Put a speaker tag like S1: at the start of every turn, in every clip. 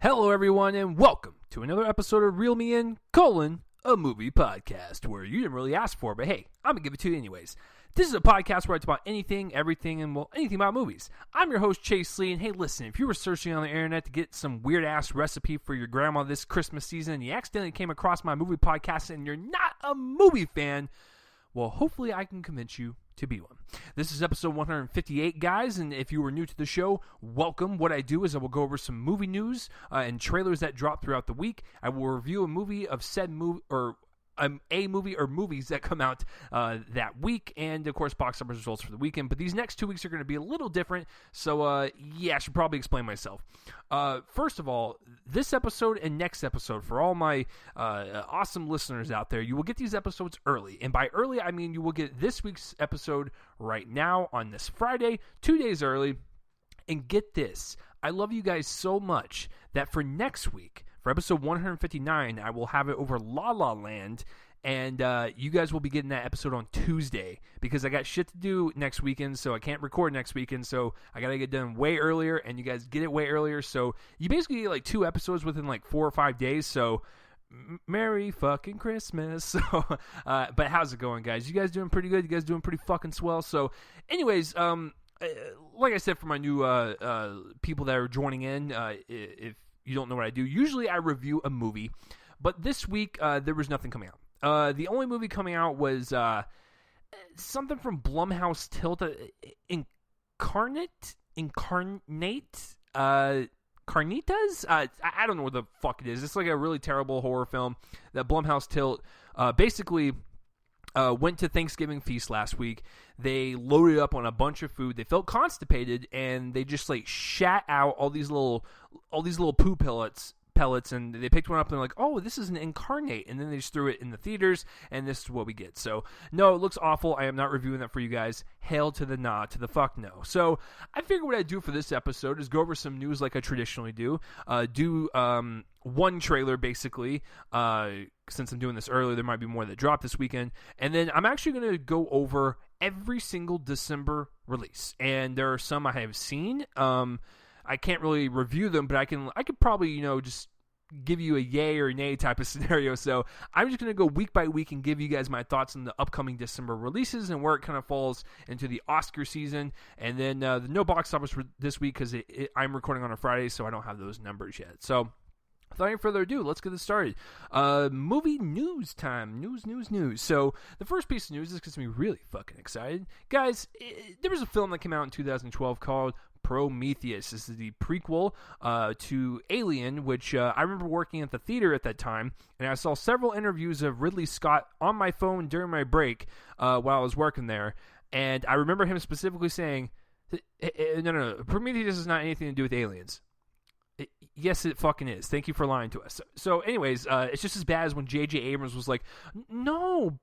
S1: Hello, everyone, and welcome to another episode of Reel Me In, a movie podcast, where you didn't really ask for, but hey, I'm going to give it to you anyways. This is a podcast where I talk about anything, everything, and, well, anything about movies. I'm your host, Chase Lee, and hey, listen, if you were searching on the internet to get some weird-ass recipe for your grandma this Christmas season, and you accidentally came across my movie podcast, and you're not a movie fan, well, hopefully I can convince you to be one. This is episode 158, guys, and if you were new to the show, welcome. What I do is I will go over some movie news and trailers that drop throughout the week. I will review a movie of said movie, or a movie or movies that come out that week, and of course box office results for the weekend. But these next 2 weeks are going to be a little different, so yeah, I should probably explain myself. First of all, this episode and next episode, for all my awesome listeners out there, you will get these episodes early, and by early I mean you will get this week's episode right now on this Friday, 2 days early. And get this, I love you guys so much that for next week, for episode 159, I will have it over La La Land, and you guys will be getting that episode on Tuesday, because I got shit to do next weekend, so I can't record next weekend, so I gotta get done way earlier, and you guys get it way earlier, so you basically get like 2 episodes within like 4 or 5 days, so Merry fucking Christmas. So, but how's it going, guys? You guys doing pretty good? You guys doing pretty fucking swell? So, anyways, like I said, for my new people that are joining in, if you don't know what I do, usually I review a movie, but this week there was nothing coming out. The only movie coming out was something from Blumhouse Tilt, Carnitas? I don't know what the fuck it is. It's like a really terrible horror film that Blumhouse Tilt basically went to Thanksgiving feast last week. They loaded up on a bunch of food. They felt constipated, and they just like shat out all these little poo pellets, and they picked one up and they're like, oh, this is an incarnate, and then they just threw it in the theaters, and this is what we get. So no, it looks awful. I am not reviewing that for you guys. Hail to the nah, to the fuck no. So I figured what I'd do for this episode is go over some news like I traditionally do. One trailer basically, since I'm doing this earlier, there might be more that drop this weekend, and then I'm actually going to go over every single December release, and there are some I have seen. I can't really review them, but I could probably, just give you a yay or nay type of scenario. So I'm just going to go week by week and give you guys my thoughts on the upcoming December releases and where it kind of falls into the Oscar season. And then the no box office for this week, because I'm recording on a Friday, so I don't have those numbers yet. So without any further ado, let's get this started. Movie news time. News. So the first piece of news, this gets me really fucking excited. Guys, there was a film that came out in 2012 called Prometheus. This is the prequel to Alien, which I remember working at the theater at that time, and I saw several interviews of Ridley Scott on my phone during my break while I was working there, and I remember him specifically saying, no, Prometheus has not anything to do with aliens. Yes, it fucking is. Thank you for lying to us. So anyways, it's just as bad as when J.J. Abrams was like, no,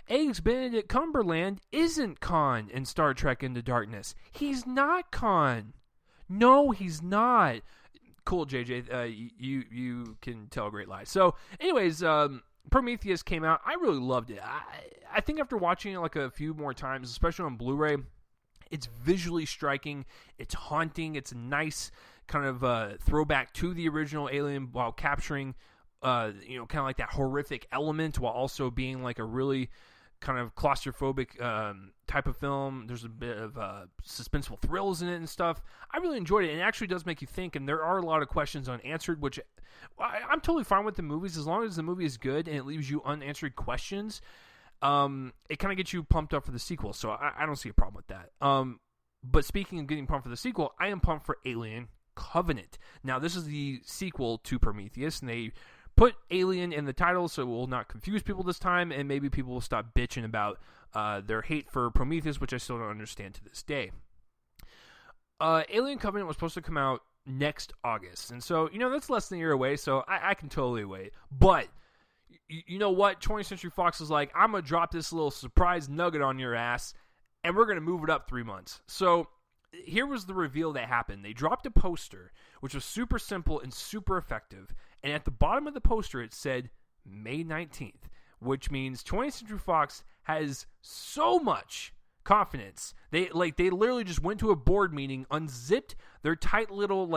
S1: Eggs Benedict Cumberland isn't Khan in Star Trek Into Darkness. He's not Khan. No, he's not. Cool, JJ. You can tell a great lie. So anyways, Prometheus came out. I really loved it. I think after watching it like a few more times, especially on Blu-ray, it's visually striking. It's haunting. It's a nice kind of throwback to the original Alien while capturing, kind of like that horrific element while also being like a really kind of claustrophobic type of film. There's a bit of suspenseful thrills in it and stuff. I really enjoyed it, and it actually does make you think, and there are a lot of questions unanswered, which I'm totally fine with the movies as long as the movie is good and it leaves you unanswered questions. It kind of gets you pumped up for the sequel, so I don't see a problem with that. But speaking of getting pumped for the sequel, I am pumped for Alien Covenant. Now, this is the sequel to Prometheus, and they put Alien in the title so it will not confuse people this time, and maybe people will stop bitching about their hate for Prometheus, which I still don't understand to this day. Alien Covenant was supposed to come out next August, and so, that's less than a year away, so I can totally wait. But you know what? 20th Century Fox is like, I'm going to drop this little surprise nugget on your ass, and we're going to move it up 3 months. So here was the reveal that happened. They dropped a poster, which was super simple and super effective, and at the bottom of the poster it said May 19th, which means 20th Century Fox has so much confidence. They literally just went to a board meeting, unzipped their tight little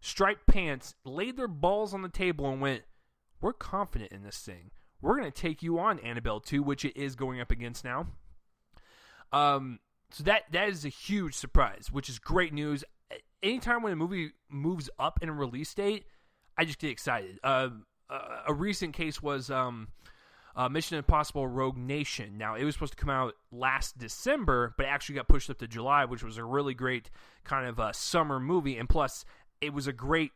S1: striped pants, laid their balls on the table and went, we're confident in this thing. We're going to take you on, Annabelle 2, which it is going up against now. So that is a huge surprise, which is great news. Anytime when a movie moves up in a release date, I just get excited. A recent case was Mission Impossible Rogue Nation. Now, it was supposed to come out last December, but it actually got pushed up to July, which was a really great kind of summer movie. And plus, it was a great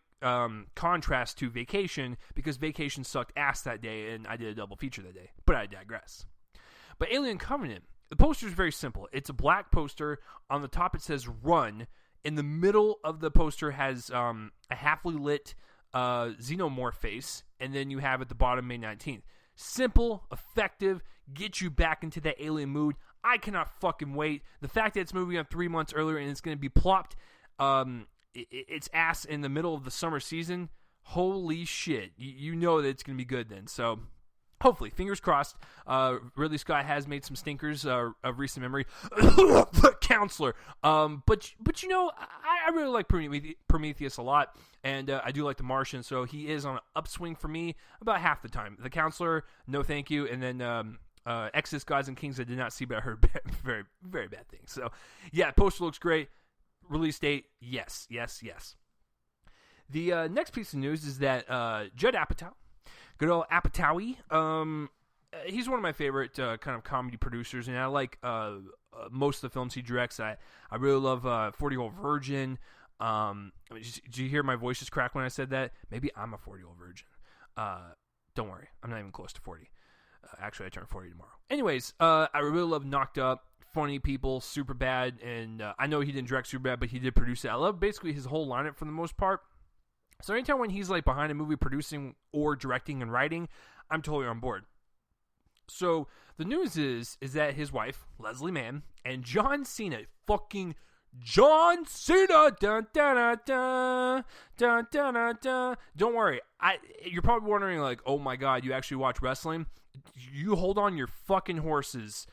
S1: contrast to Vacation, because Vacation sucked ass that day, and I did a double feature that day. But I digress. But Alien Covenant, the poster is very simple. It's a black poster. On the top, it says Run. In the middle of the poster has a halfly lit xenomorph face, and then you have at the bottom May 19th. Simple, effective, get you back into that alien mood. I cannot fucking wait. The fact that it's moving on 3 months earlier and it's going to be plopped its ass in the middle of the summer season, holy shit. You know that it's going to be good then. So hopefully, fingers crossed. Ridley Scott has made some stinkers of recent memory. The Counselor. But you know, I really like Prometheus a lot, and I do like The Martian, so he is on an upswing for me about half the time. The Counselor, no thank you, and then Exodus, Gods, and Kings I did not see, but I heard very, very bad things. So, yeah, poster looks great. Release date, yes. The next piece of news is that Judd Apatow, good old Apatow, he's one of my favorite kind of comedy producers, and I like most of the films he directs. I really love 40-Year-Old Virgin. Did you hear my voice just crack when I said that? Maybe I'm a 40-year-old virgin. Don't worry, I'm not even close to 40. Actually, I turn 40 tomorrow. Anyways, I really love Knocked Up. Funny people, Superbad, and I know he didn't direct Superbad, but he did produce it. I love basically his whole lineup for the most part. So anytime when he's like behind a movie producing or directing and writing, I'm totally on board. So the news is that his wife, Leslie Mann, and John Cena, fucking John Cena, dun, dun, dun, dun, dun, dun, dun. Don't worry, you're probably wondering like, oh my god, you actually watch wrestling? You hold on your fucking horses,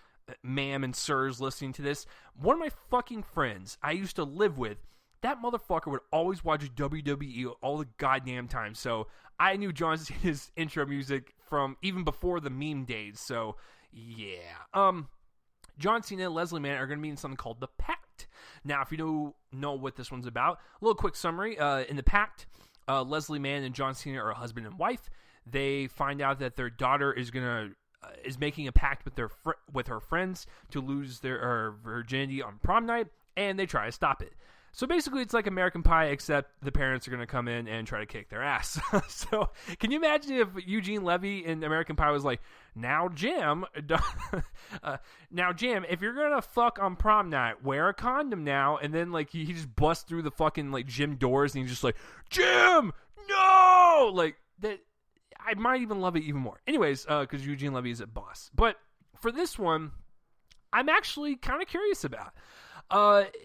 S1: ma'am and sirs, listening to this. One of my fucking friends I used to live with, that motherfucker would always watch WWE all the goddamn time. So I knew John Cena's intro music from even before the meme days. So yeah. John Cena and Leslie Mann are going to be in something called The Pact. Now, if you don't know what this one's about, a little quick summary. In The Pact, Leslie Mann and John Cena are husband and wife. They find out that their daughter is making a pact with her friends to lose their virginity on prom night, and they try to stop it. So basically, it's like American Pie, except the parents are going to come in and try to kick their ass. So can you imagine if Eugene Levy in American Pie was like, now Jim, if you're going to fuck on prom night, wear a condom now. And then like he just busts through the fucking like gym doors and he's just like, Jim, no! Like that. I might even love it even more. Anyways, because Eugene Levy is a boss. But for this one, I'm actually kind of curious about.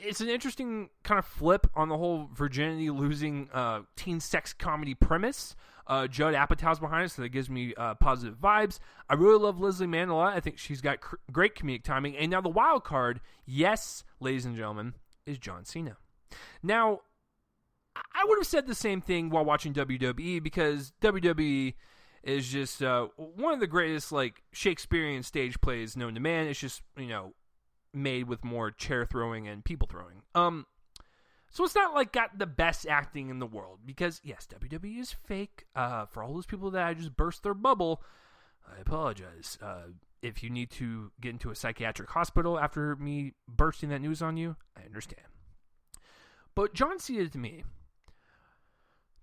S1: It's an interesting kind of flip on the whole virginity losing teen sex comedy premise. Judd Apatow's behind it, so that gives me positive vibes. I really love Leslie Mann a lot. I think she's got great comedic timing. And now the wild card, yes, ladies and gentlemen, is John Cena. Now, I would have said the same thing while watching WWE, because WWE is just one of the greatest like Shakespearean stage plays known to man. It's just, made with more chair throwing and people throwing. So it's not like got the best acting in the world, because yes, WWE is fake. For all those people that I just burst their bubble, I apologize. If you need to get into a psychiatric hospital after me bursting that news on you, I understand. But John Cena, to me,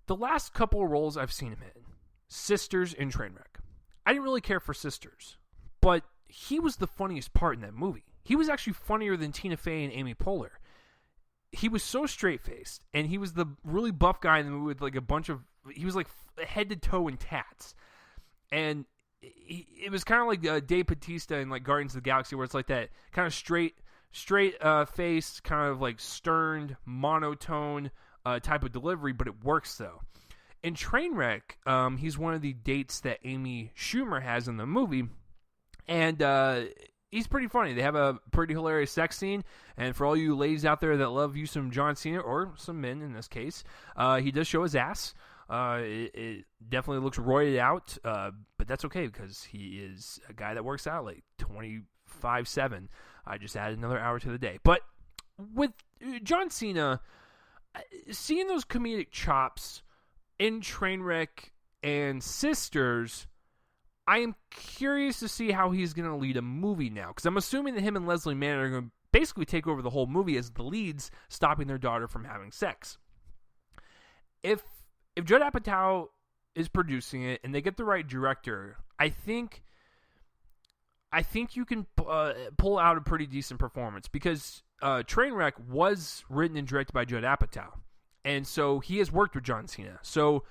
S1: the last couple of roles I've seen him in, Sisters and Trainwreck, I didn't really care for Sisters, but he was the funniest part in that movie. He was actually funnier than Tina Fey and Amy Poehler. He was so straight-faced, and he was the really buff guy in the movie with like a bunch of... He was like head to toe in tats. And it was kind of like Dave Bautista in like Guardians of the Galaxy, where it's like that kind of straight face, kind of like stern, monotone type of delivery, but it works though. In Trainwreck, he's one of the dates that Amy Schumer has in the movie, and he's pretty funny. They have a pretty hilarious sex scene, and for all you ladies out there that love you some John Cena, or some men in this case, he does show his ass. It definitely looks roided out, but that's okay because he is a guy that works out like 25/7. I just added another hour to the day. But with John Cena, seeing those comedic chops in Trainwreck and Sisters, I am curious to see how he's going to lead a movie now, because I'm assuming that him and Leslie Mann are going to basically take over the whole movie as the leads, stopping their daughter from having sex. If Judd Apatow is producing it and they get the right director, I think you can pull out a pretty decent performance, because Trainwreck was written and directed by Judd Apatow, and so he has worked with John Cena. So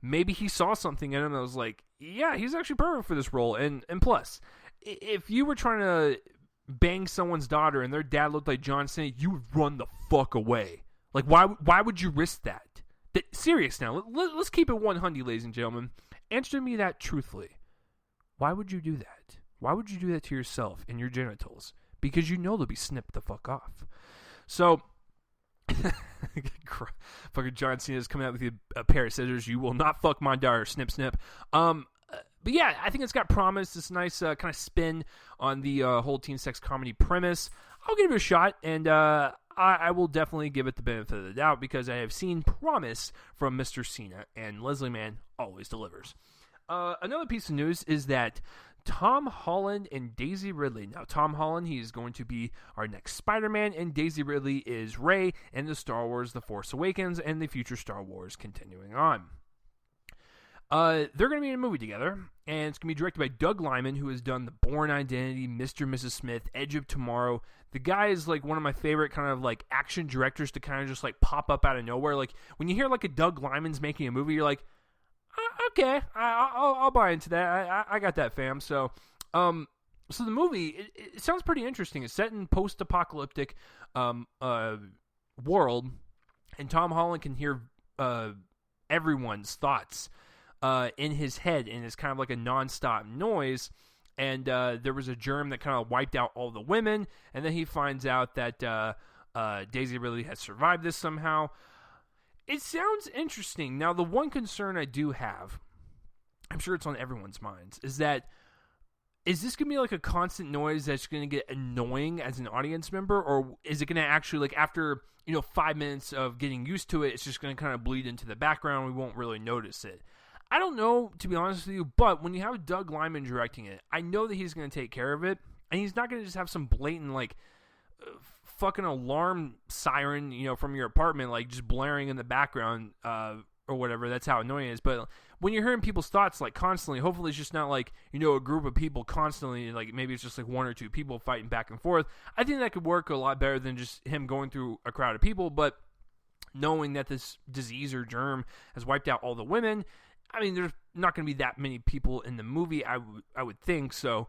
S1: maybe he saw something in him that was like, yeah, he's actually perfect for this role. And plus, if you were trying to bang someone's daughter and their dad looked like John Cena, you would run the fuck away. Like, why would you risk that? Serious now. Let's keep it 100, ladies and gentlemen. Answer me that truthfully. Why would you do that? Why would you do that to yourself and your genitals? Because you know they'll be snipped the fuck off. So, fucking John Cena's coming out with a pair of scissors. You will not fuck my daughter. Snip, snip. But yeah, I think it's got promise. This nice kind of spin on the whole teen sex comedy premise. I'll give it a shot, and I will definitely give it the benefit of the doubt, because I have seen promise from Mr. Cena, and Leslie Mann always delivers. Another piece of news is that Tom Holland and Daisy Ridley. Now, Tom Holland, he's going to be our next Spider-Man, and Daisy Ridley is Rey in the Star Wars The Force Awakens and the future Star Wars continuing on. They're going to be in a movie together, and it's going to be directed by Doug Liman, who has done The Bourne Identity, Mr. and Mrs. Smith, Edge of Tomorrow. The guy is like one of my favorite kind of like action directors to kind of just like pop up out of nowhere. Like when you hear like a Doug Liman's making a movie, you're like, okay, I'll buy into that. I got that, fam. So the movie, it sounds pretty interesting. It's set in post-apocalyptic world, and Tom Holland can hear everyone's thoughts in his head, and it's kind of like a nonstop noise. And there was a germ that kind of wiped out all the women, and then he finds out that Daisy Ridley has survived this somehow. It sounds interesting. Now, the one concern I do have, I'm sure it's on everyone's minds, is that is this going to be like a constant noise that's going to get annoying as an audience member, or is it going to actually, like, after 5 minutes of getting used to it, it's just going to kind of bleed into the background, we won't really notice it? I don't know, to be honest with you, but when you have Doug Liman directing it, I know that he's going to take care of it, and he's not going to just have some blatant, like, fucking alarm siren, from your apartment, like, just blaring in the background, or whatever. That's how annoying it is. But when you're hearing people's thoughts, like, constantly, hopefully it's just not, like, a group of people constantly, like, maybe it's just, like, one or two people fighting back and forth. I think that could work a lot better than just him going through a crowd of people, but knowing that this disease or germ has wiped out all the women, I mean, there's not going to be that many people in the movie, I would think. So,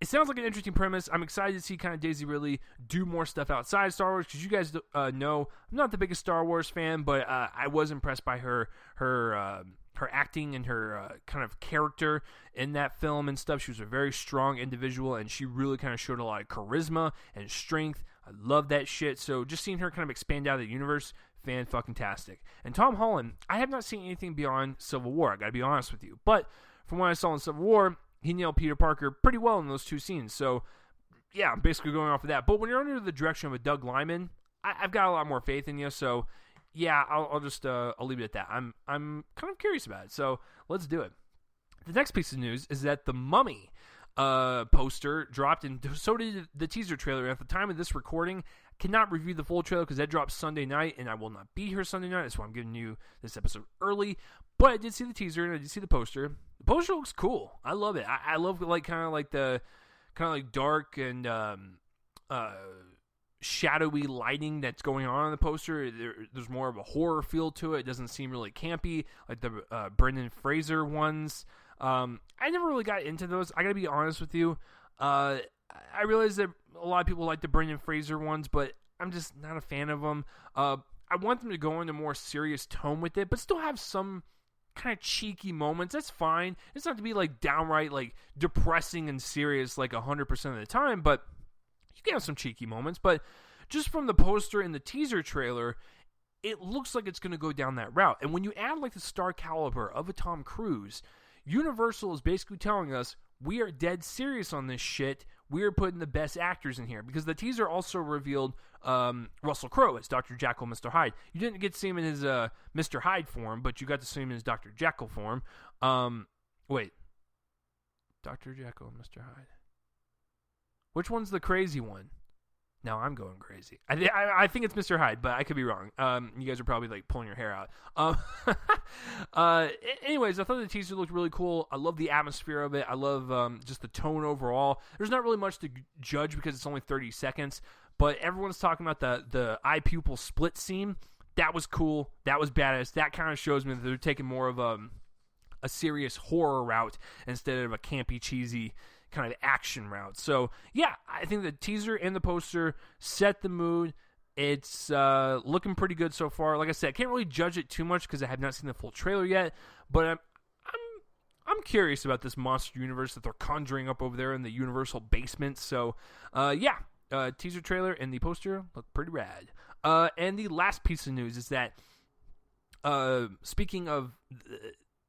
S1: it sounds like an interesting premise. I'm excited to see kind of Daisy Ridley do more stuff outside Star Wars, because you guys know I'm not the biggest Star Wars fan, but I was impressed by her acting and her kind of character in that film and stuff. She was a very strong individual, and she really kind of showed a lot of charisma and strength. I love that shit. So just seeing her kind of expand out of the universe, fan-fucking-tastic. And Tom Holland, I have not seen anything beyond Civil War, I gotta be honest with you. But from what I saw in Civil War, he nailed Peter Parker pretty well in those two scenes. So, yeah, I'm basically going off of that. But when you're under the direction of a Doug Liman, I've got a lot more faith in you. So, yeah, I'll just I'll leave it at that. I'm kind of curious about it. So, let's do it. The next piece of news is that the Mummy poster dropped, and so did the teaser trailer. At the time of this recording, cannot review the full trailer because that drops Sunday night, and I will not be here Sunday night. That's why I'm giving you this episode early. But I did see the teaser, and I did see the poster. The poster looks cool. I love it. I love the dark and shadowy lighting that's going on in the poster. There's more of a horror feel to it. It doesn't seem really campy like the Brendan Fraser ones. I never really got into those. I gotta be honest with you. I realize that a lot of people like the Brendan Fraser ones, but I'm just not a fan of them. I want them to go into a more serious tone with it, but still have some kind of cheeky moments. That's fine. It's not to be like downright like depressing and serious like 100% of the time, but you can have some cheeky moments. But just from the poster and the teaser trailer, it looks like it's going to go down that route. And when you add like the star caliber of a Tom Cruise, Universal is basically telling us we are dead serious on this shit. We are putting the best actors in here, because the teaser also revealed Russell Crowe as Dr. Jekyll and Mr. Hyde. You didn't get to see him in his Mr. Hyde form, but you got to see him in his Dr. Jekyll form. Wait. Dr. Jekyll and Mr. Hyde. Which one's the crazy one? Now I'm going crazy. I think it's Mr. Hyde, but I could be wrong. You guys are probably like pulling your hair out. Anyways, I thought the teaser looked really cool. I love the atmosphere of it. I love just the tone overall. There's not really much to judge because it's only 30 seconds, but everyone's talking about the eye pupil split scene. That was cool. That was badass. That kind of shows me that they're taking more of a serious horror route instead of a campy, cheesy kind of action route. So yeah, I think the teaser and the poster set the mood. It's looking pretty good so far. Like I said, I can't really judge it too much because I have not seen the full trailer yet, but I'm curious about this monster universe that they're conjuring up over there in the Universal basement. So teaser trailer and the poster look pretty rad. And the last piece of news is that speaking of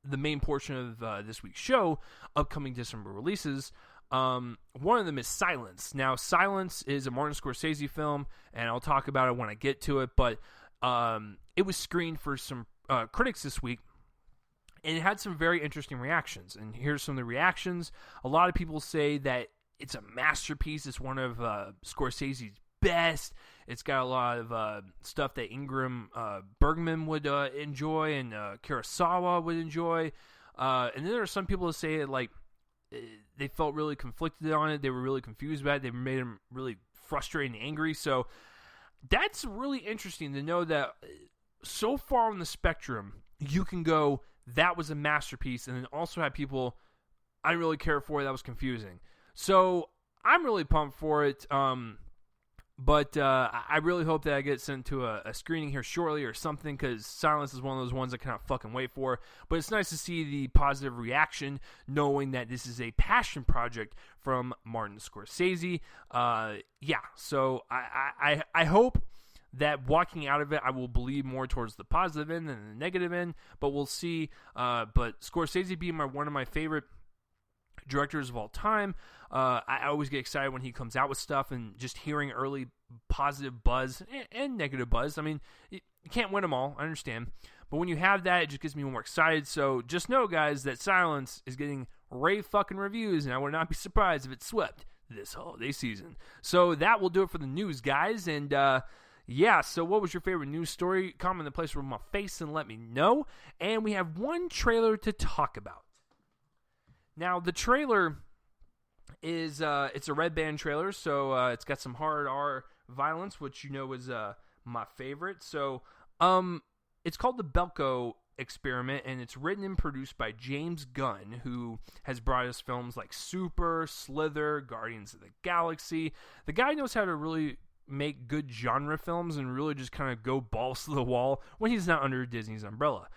S1: the main portion of this week's show, upcoming December releases, one of them is Silence. Now, Silence is a Martin Scorsese film, and I'll talk about it when I get to it, but it was screened for some critics this week, and it had some very interesting reactions. And here's some of the reactions. A lot of people say that it's a masterpiece. It's one of Scorsese's best. It's got a lot of stuff that Ingrid Bergman would enjoy and Kurosawa would enjoy. And then there are some people who say that, like, they felt really conflicted on it. They were really confused about it. They made them really frustrated and angry. So that's really interesting to know that so far on the spectrum, you can go, that was a masterpiece, and then also have people, I didn't really care for it, that was confusing. So I'm really pumped for it. But I really hope that I get sent to a screening here shortly or something, because Silence is one of those ones I cannot fucking wait for. But it's nice to see the positive reaction, knowing that this is a passion project from Martin Scorsese. So I hope that walking out of it, I will believe more towards the positive end than the negative end. But we'll see. But Scorsese being one of my favorite directors of all time, I always get excited when he comes out with stuff, and just hearing early positive buzz and negative buzz. I mean, you can't win them all, I understand, but when you have that, it just gets me more excited. So just know, guys, that Silence is getting rave fucking reviews, and I would not be surprised if it swept this holiday season. So that will do it for the news, guys. And so what was your favorite news story? Comment in the place with my face and let me know. And we have one trailer to talk about. Now, the trailer is it's a Red Band trailer, so it's got some hard R violence, which you know is my favorite. So it's called The Belko Experiment, and it's written and produced by James Gunn, who has brought us films like Super, Slither, Guardians of the Galaxy. The guy knows how to really make good genre films and really just kind of go balls to the wall when he's not under Disney's umbrella.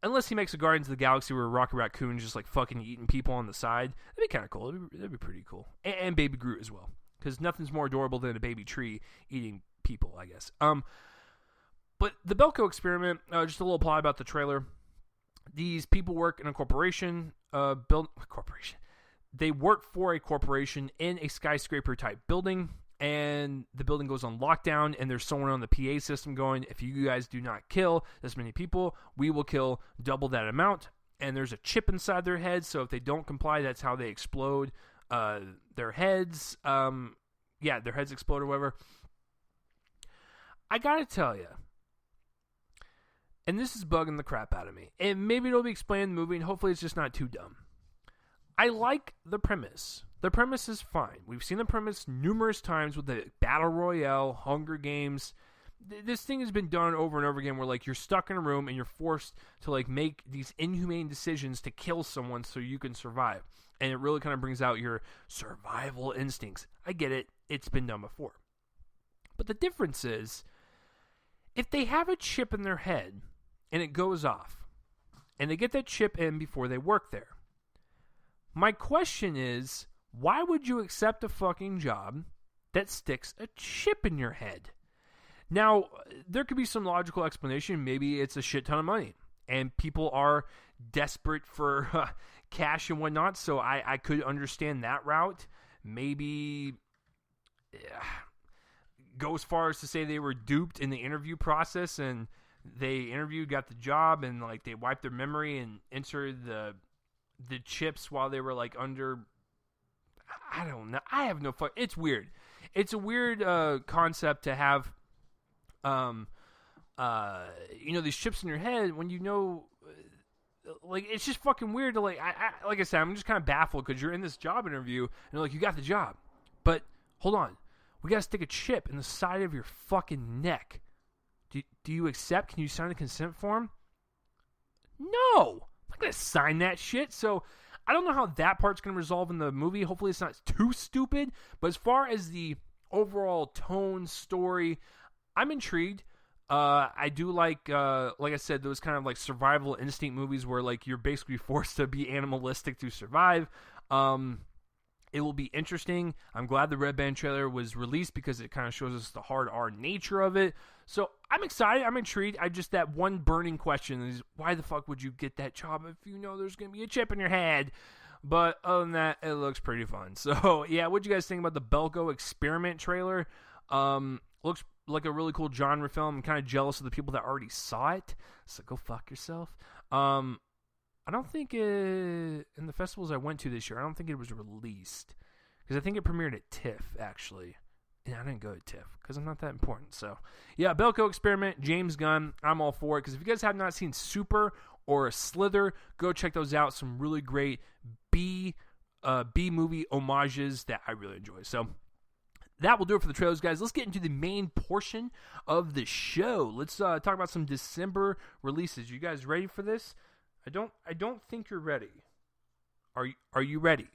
S1: Unless he makes a Guardians of the Galaxy where Rocket Raccoon's just like fucking eating people on the side. That'd be kind of cool. That'd be pretty cool. And Baby Groot as well. Because nothing's more adorable than a baby tree eating people, I guess. But the Belko Experiment, just a little plot about the trailer. These people work in a corporation. They work for a corporation in a skyscraper-type building. And the building goes on lockdown, and there's someone on the PA system going, if you guys do not kill this many people, we will kill double that amount. And there's a chip inside their heads, so if they don't comply, that's how they explode their heads. Their heads explode or whatever. I gotta tell you, and this is bugging the crap out of me, and maybe it'll be explained in the movie, and hopefully it's just not too dumb. I like the premise. The premise is fine. We've seen the premise numerous times with the Battle Royale, Hunger Games. This thing has been done over and over again where, like, you're stuck in a room and you're forced to, like, make these inhumane decisions to kill someone so you can survive. And it really kind of brings out your survival instincts. I get it. It's been done before. But the difference is, if they have a chip in their head and it goes off, and they get that chip in before they work there. My question is, why would you accept a fucking job that sticks a chip in your head? Now, there could be some logical explanation. Maybe it's a shit ton of money, and people are desperate for cash and whatnot, so I could understand that route. Maybe go as far as to say they were duped in the interview process, and they interviewed, got the job, and like they wiped their memory and entered the chips while they were like under. I don't know. I have no fuck. It's weird. It's a weird concept to have. These chips in your head when like it's just fucking weird to like. Like I said, I'm just kind of baffled because you're in this job interview and they're like, you got the job, but hold on, we gotta stick a chip in the side of your fucking neck. Do you accept? Can you sign a consent form? No, I'm not gonna sign that shit. So I don't know how that part's gonna resolve in the movie. Hopefully, it's not too stupid. But as far as the overall tone, story, I'm intrigued. I do like I said, those kind of like survival instinct movies where like you're basically forced to be animalistic to survive. It will be interesting. I'm glad the Red Band trailer was released because it kind of shows us the hard R nature of it. So I'm excited. I'm intrigued. That one burning question is, why the fuck would you get that job if you know there's going to be a chip in your head? But other than that, it looks pretty fun. So yeah, what'd you guys think about the Belko Experiment trailer? Looks like a really cool genre film. I'm kind of jealous of the people that already saw it. So go fuck yourself. I don't think in the festivals I went to this year, I don't think it was released. Because I think it premiered at TIFF, actually. And I didn't go to TIFF because I'm not that important. So, yeah, Belko Experiment, James Gunn, I'm all for it. Because if you guys have not seen Super or Slither, go check those out. Some really great B-movie homages that I really enjoy. So, that will do it for the trailers, guys. Let's get into the main portion of the show. Let's talk about some December releases. You guys ready for this? I don't think you're ready. Are you ready?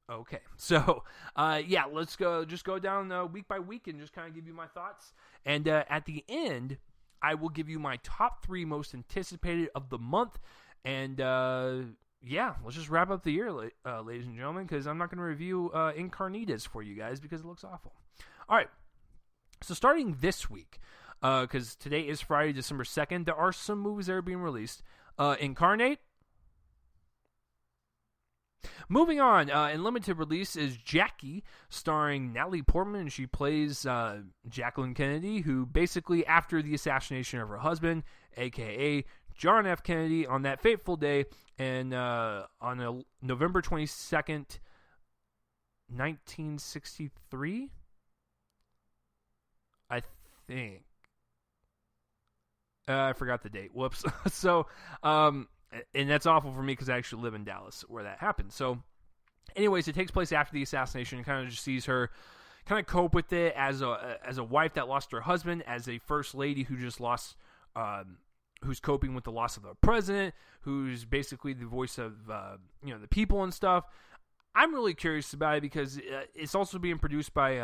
S1: Okay. So, let's go down week by week and just kind of give you my thoughts. And at the end, I will give you my top 3 most anticipated of the month. And let's just wrap up the year, ladies and gentlemen, because I'm not going to review Incarnitas for you guys because it looks awful. All right. So starting this week, because today is Friday, December 2nd, there are some movies that are being released. Incarnate. Moving on, in limited release is Jackie, starring Natalie Portman. She plays Jacqueline Kennedy, who basically, after the assassination of her husband, a.k.a. John F. Kennedy, on that fateful day, and on November 22nd, 1963, I think. I forgot the date. Whoops. So, and that's awful for me because I actually live in Dallas where that happened. So, anyways, it takes place after the assassination and kind of just sees her kind of cope with it as a wife that lost her husband, as a first lady who just lost, who's coping with the loss of the president, who's basically the voice of, the people and stuff. I'm really curious about it because it's also being produced by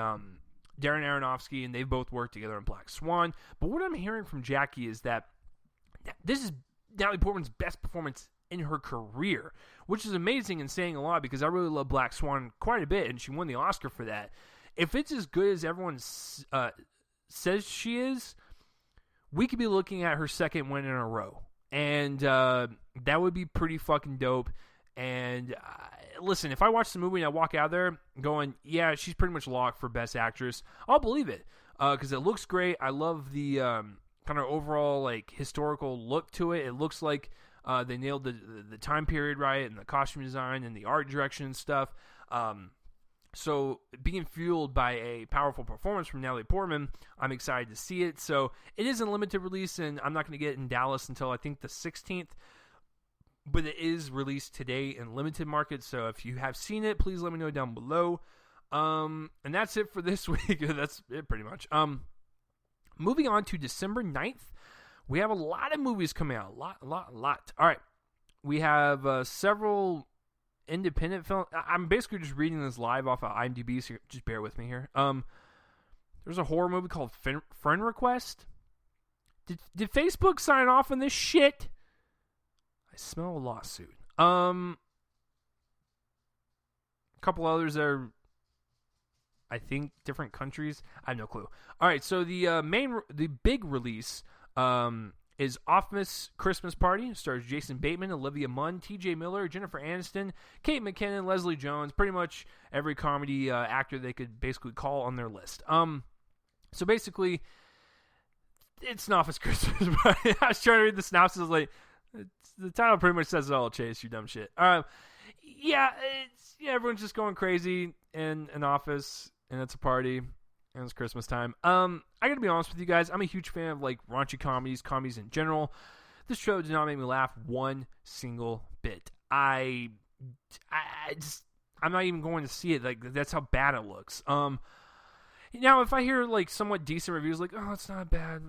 S1: Darren Aronofsky, and they've both worked together in Black Swan. But what I'm hearing from Jackie is that this is Natalie Portman's best performance in her career, which is amazing and saying a lot because I really love Black Swan quite a bit, and she won the Oscar for that. If it's as good as everyone says she is, we could be looking at her second win in a row, and that would be pretty fucking dope. And listen, if I watch the movie and I walk out there going, yeah, she's pretty much locked for Best Actress, I'll believe it because it looks great. I love the kind of overall like historical look to it. It looks like they nailed the time period right, and the costume design and the art direction and stuff. So being fueled by a powerful performance from Natalie Portman, I'm excited to see it. So it is in limited release, and I'm not going to get it in Dallas until I think the 16th. But it is released today in limited markets. So if you have seen it, please let me know down below. And that's it for this week. That's it pretty much. Moving on to December 9th, we have a lot of movies coming out. A lot. All right. We have several independent films. I'm basically just reading this live off of IMDb, so just bear with me here. There's a horror movie called Friend Request. Did Facebook sign off on this shit? smell a lawsuit. A couple others that are, I think, different countries. I have no clue. All right, so the big release is Office Christmas Party. It stars Jason Bateman, Olivia Munn, T.J. Miller, Jennifer Aniston, Kate McKinnon, Leslie Jones. Pretty much every comedy actor they could basically call on their list. So basically, it's an Office Christmas Party. I was trying to read the synopsis. Like, the title pretty much says it all. Chase, you dumb shit. Yeah, everyone's just going crazy in an office, and it's a party, and it's Christmas time. I gotta be honest with you guys. I'm a huge fan of like raunchy comedies in general. This show did not make me laugh one single bit. I'm not even going to see it. Like, that's how bad it looks. Now, if I hear like somewhat decent reviews, like, oh, it's not bad,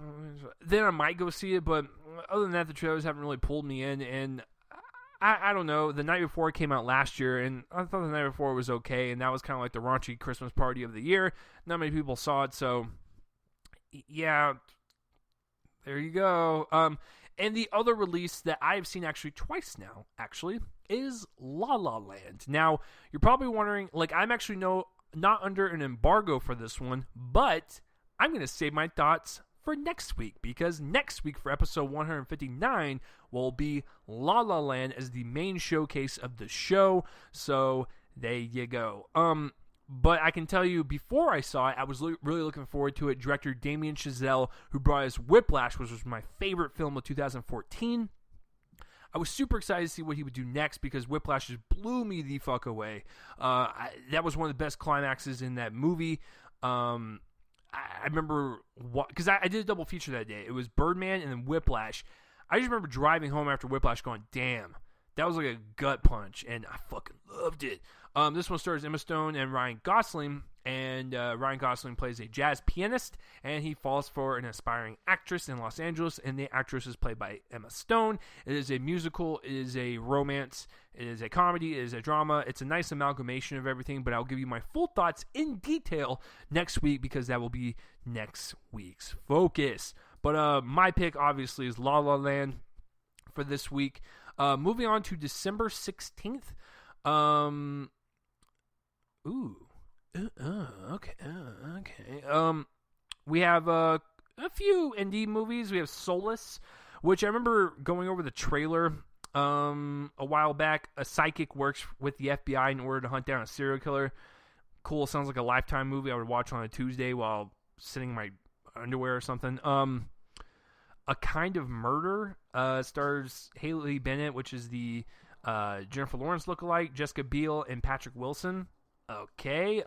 S1: then I might go see it. But other than that, the trailers haven't really pulled me in, and I don't know. The Night Before came out last year, and I thought The Night Before was okay, and that was kind of like the raunchy Christmas party of the year. Not many people saw it, so yeah, there you go. And the other release that I have seen actually twice now, is La La Land. Now, you're probably wondering, like, I'm actually not under an embargo for this one, but I'm going to save my thoughts for next week, because next week for episode 159 will be La La Land as the main showcase of the show. So there you go. But I can tell you, before I saw it, I was really looking forward to it. Director Damien Chazelle, who brought us Whiplash, which was my favorite film of 2014. I was super excited to see what he would do next, because Whiplash just blew me the fuck away. That was one of the best climaxes in that movie. I remember, because I did a double feature that day. It was Birdman and then Whiplash. I just remember driving home after Whiplash going, damn, that was like a gut punch, and I fucking loved it. This one stars Emma Stone and Ryan Gosling, and Ryan Gosling plays a jazz pianist, and he falls for an aspiring actress in Los Angeles, and the actress is played by Emma Stone. It is a musical, it is a romance, it is a comedy, it is a drama. It's a nice amalgamation of everything, but I'll give you my full thoughts in detail next week, because that will be next week's focus. But my pick, obviously, is La La Land for this week. Moving on to December 16th. Okay. We have a few indie movies. We have Solace, which I remember going over the trailer a while back. A psychic works with the FBI in order to hunt down a serial killer. Cool. Sounds like a Lifetime movie I would watch on a Tuesday while sitting in my underwear or something. A Kind of Murder stars Haley Bennett, which is the Jennifer Lawrence lookalike, Jessica Biel, and Patrick Wilson. Okay,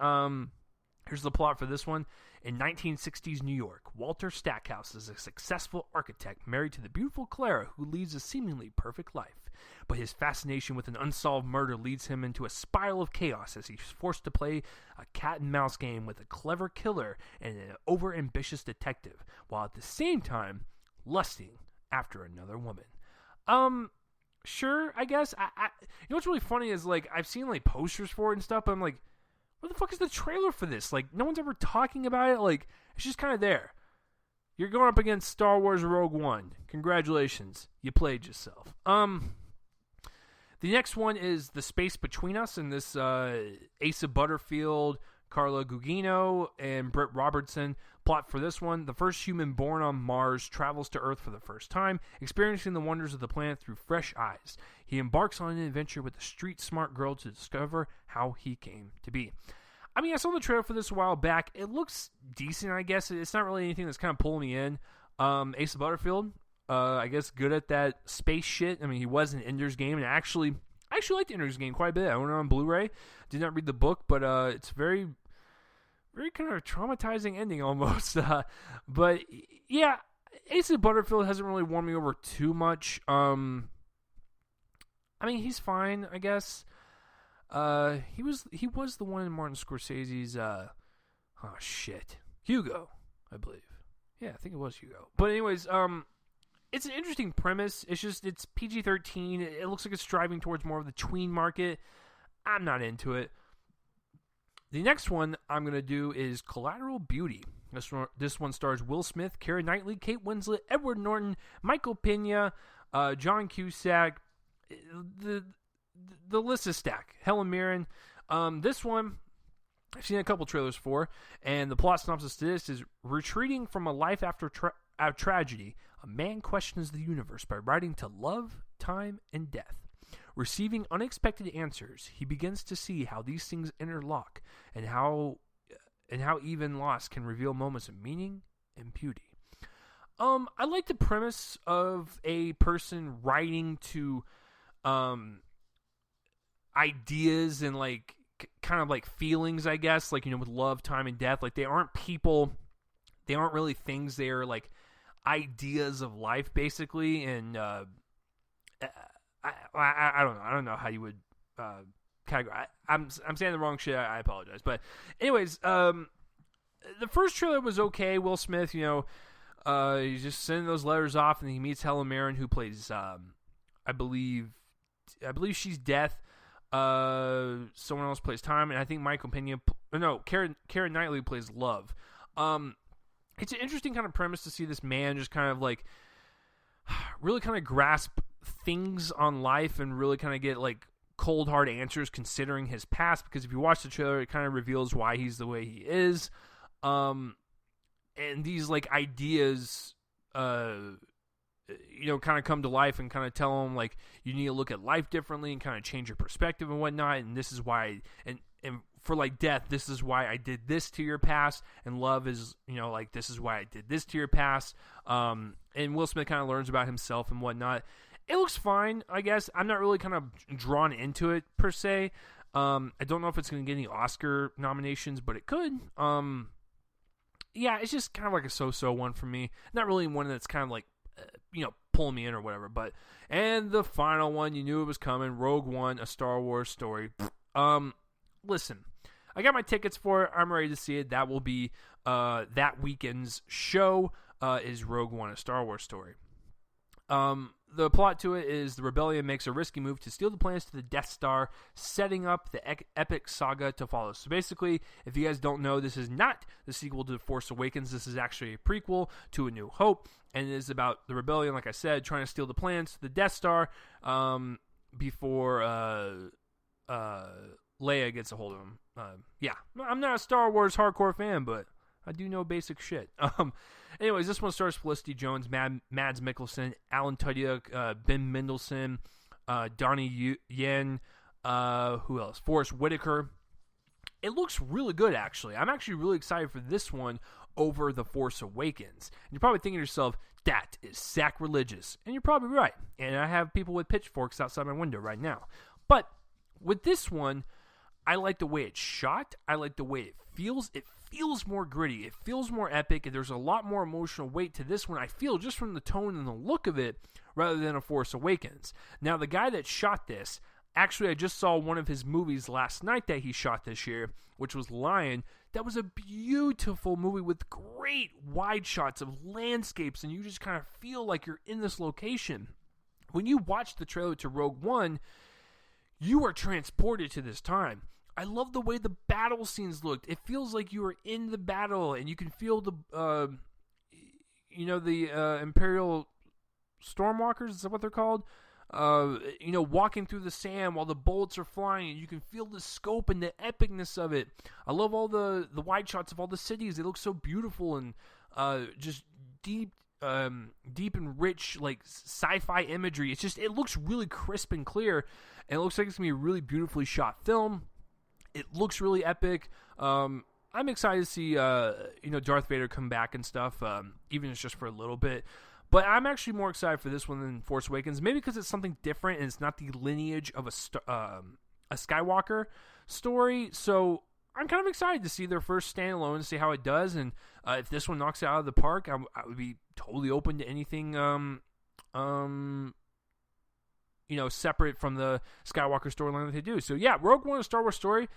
S1: here's the plot for this one. In 1960s New York, Walter Stackhouse is a successful architect married to the beautiful Clara, who leads a seemingly perfect life. But his fascination with an unsolved murder leads him into a spiral of chaos as he's forced to play a cat-and-mouse game with a clever killer and an over-ambitious detective, while at the same time lusting after another woman. Sure, I guess. You know what's really funny is, like, I've seen, like, posters for it and stuff, but I'm like, what the fuck is the trailer for this? Like, no one's ever talking about it. Like, it's just kind of there. You're going up against Star Wars Rogue One. Congratulations. You played yourself. The next one is The Space Between Us, and this Asa Butterfield, Carla Gugino, and Britt Robertson. Plot for this one: the first human born on Mars travels to Earth for the first time, experiencing the wonders of the planet through fresh eyes. He embarks on an adventure with a street-smart girl to discover how he came to be. I mean, I saw the trailer for this a while back. It looks decent, I guess. It's not really anything that's kind of pulling me in. Asa Butterfield, I guess, good at that space shit. I mean, he was in Ender's Game, and I actually liked Ender's Game quite a bit. I own it on Blu-ray. Did not read the book, but it's very kind of traumatizing ending almost. But yeah, Asa Butterfield hasn't really won me over too much. I mean, he's fine, I guess. He was the one in Martin Scorsese's Hugo, I believe. Yeah, I think it was Hugo. But anyways, it's an interesting premise. It's PG-13. It looks like it's striving towards more of the tween market. I'm not into it. The next one I'm going to do is Collateral Beauty. This one stars Will Smith, Keira Knightley, Kate Winslet, Edward Norton, Michael Pena, John Cusack, the the list is stacked. Helen Mirren. This one I've seen a couple trailers for, and the plot synopsis to this is: retreating from a life after tragedy, a man questions the universe by writing to love, time, and death. Receiving unexpected answers, he begins to see how these things interlock, and how even loss can reveal moments of meaning and beauty. I like the premise of a person writing to ideas and like kind of like feelings, I guess, like, with love, time, and death. Like, they aren't people, they aren't really things. They are like ideas of life, basically. And I don't know. I don't know how you would categorize. I'm saying the wrong shit. I apologize. But anyways, the first trailer was okay. Will Smith, he's just sending those letters off, and he meets Helen Mirren, who plays, I believe she's Death. Someone else plays Time, and I think Michael Pena. Keira Knightley plays Love. It's an interesting kind of premise to see this man just kind of like really kind of grasp things on life and really kind of get like cold hard answers considering his past, because if you watch the trailer, it kind of reveals why he's the way he is. And these like ideas kind of come to life and kind of tell him like you need to look at life differently and kind of change your perspective and whatnot, and this is why, and for like death, this is why I did this to your past, and love is, like, this is why I did this to your past. And Will Smith kind of learns about himself and whatnot. It looks fine, I guess. I'm not really kind of drawn into it per se. I don't know if it's going to get any Oscar nominations, but it could. Yeah, it's just kind of like a so-so one for me. Not really one that's kind of like, pulling me in or whatever. But, and the final one, you knew it was coming, Rogue One, A Star Wars Story. Listen, I got my tickets for it. I'm ready to see it. That will be that weekend's show, is Rogue One, A Star Wars Story. The plot to it is the rebellion makes a risky move to steal the plans to the Death Star, setting up the epic saga to follow. So basically, if you guys don't know, this is not the sequel to The Force Awakens. This is actually a prequel to A New Hope, and it is about the rebellion, like I said, trying to steal the plans to the Death Star before Leia gets a hold of them. Yeah, I'm not a Star Wars hardcore fan, but I do know basic shit. Anyways, this one stars Felicity Jones, Mads Mikkelsen, Alan Tudyk, Ben Mendelsohn, Donnie Yen, who else? Forrest Whitaker. It looks really good, actually. I'm actually really excited for this one over The Force Awakens. And you're probably thinking to yourself, that is sacrilegious. And you're probably right. And I have people with pitchforks outside my window right now. But with this one, I like the way it's shot. I like the way it feels. It feels more gritty. It feels more epic. And there's a lot more emotional weight to this one, I feel, just from the tone and the look of it, rather than A Force Awakens. Now, the guy that shot this, actually, I just saw one of his movies last night that he shot this year, which was Lion. That was a beautiful movie with great wide shots of landscapes, and you just kind of feel like you're in this location. When you watch the trailer to Rogue One, you are transported to this time. I love the way the battle scenes looked. It feels like you are in the battle, and you can feel the Imperial Stormwalkers, is that what they're called? Walking through the sand while the bullets are flying, and you can feel the scope and the epicness of it. I love all the wide shots of all the cities. They look so beautiful and just deep and rich, like sci-fi imagery. It looks really crisp and clear, and it looks like it's gonna be a really beautifully shot film. It looks really epic. I'm excited to see Darth Vader come back and stuff, even if it's just for a little bit. But I'm actually more excited for this one than Force Awakens, maybe because it's something different and it's not the lineage of a Skywalker story. So I'm kind of excited to see their first standalone and see how it does. And if this one knocks it out of the park, I would be totally open to anything, separate from the Skywalker storyline that they do. So yeah, Rogue One, A Star Wars Story,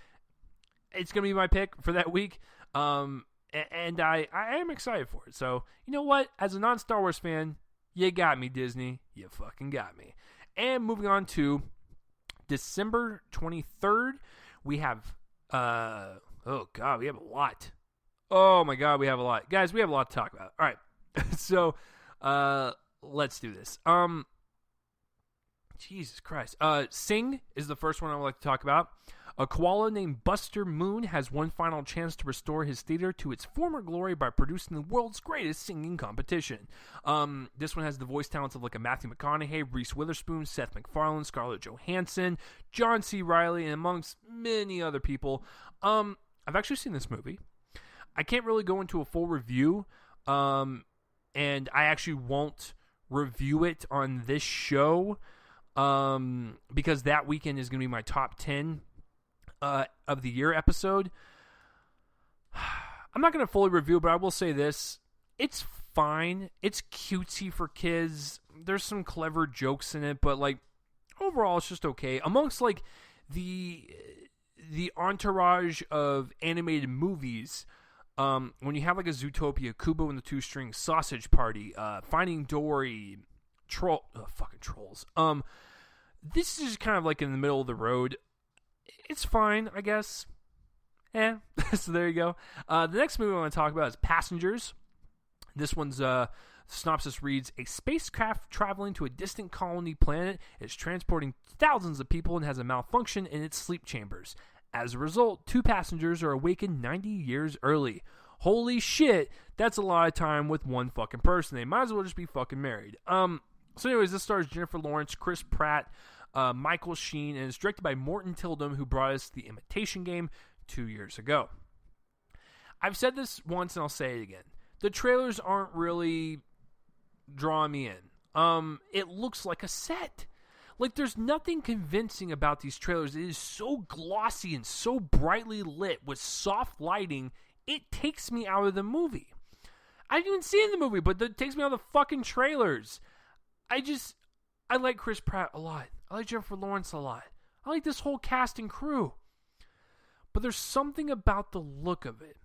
S1: it's going to be my pick for that week. And I am excited for it. So, you know what? As a non-Star Wars fan, you got me, Disney. You fucking got me. And moving on to December 23rd, we have, we have a lot. Oh my God, we have a lot. Guys, we have a lot to talk about. All right. So, let's do this. Jesus Christ. Sing is the first one I would like to talk about. A koala named Buster Moon has one final chance to restore his theater to its former glory by producing the world's greatest singing competition. This one has the voice talents of like a Matthew McConaughey, Reese Witherspoon, Seth MacFarlane, Scarlett Johansson, John C. Reilly, and amongst many other people. I've actually seen this movie. I can't really go into a full review, and I actually won't review it on this show, because that weekend is going to be my top 10 of the year episode. I'm not going to fully review it, but I will say this. It's fine. It's cutesy for kids. There's some clever jokes in it, but like overall it's just okay. Amongst like the entourage of animated movies, when you have like a Zootopia, Kubo and the Two Strings, Sausage Party, Finding Dory, fucking Trolls. This is just kind of like in the middle of the road. It's fine, I guess. So there you go. The next movie I want to talk about is Passengers. This one's synopsis reads: a spacecraft traveling to a distant colony planet is transporting thousands of people and has a malfunction in its sleep chambers. As a result, 2 passengers are awakened 90 years early. Holy shit, that's a lot of time with one fucking person. They might as well just be fucking married. So anyways, this stars Jennifer Lawrence, Chris Pratt, Michael Sheen, and is directed by Morton Tildum, who brought us The Imitation Game 2 years ago. I've said this once and I'll say it again. The trailers aren't really drawing me in. It looks like a set. Like, there's nothing convincing about these trailers. It is so glossy and so brightly lit with soft lighting, it takes me out of the movie. I didn't even see it in the movie, but it takes me out of the fucking trailers. I like Chris Pratt a lot. I like Jennifer Lawrence a lot. I like this whole cast and crew. But there's something about the look of it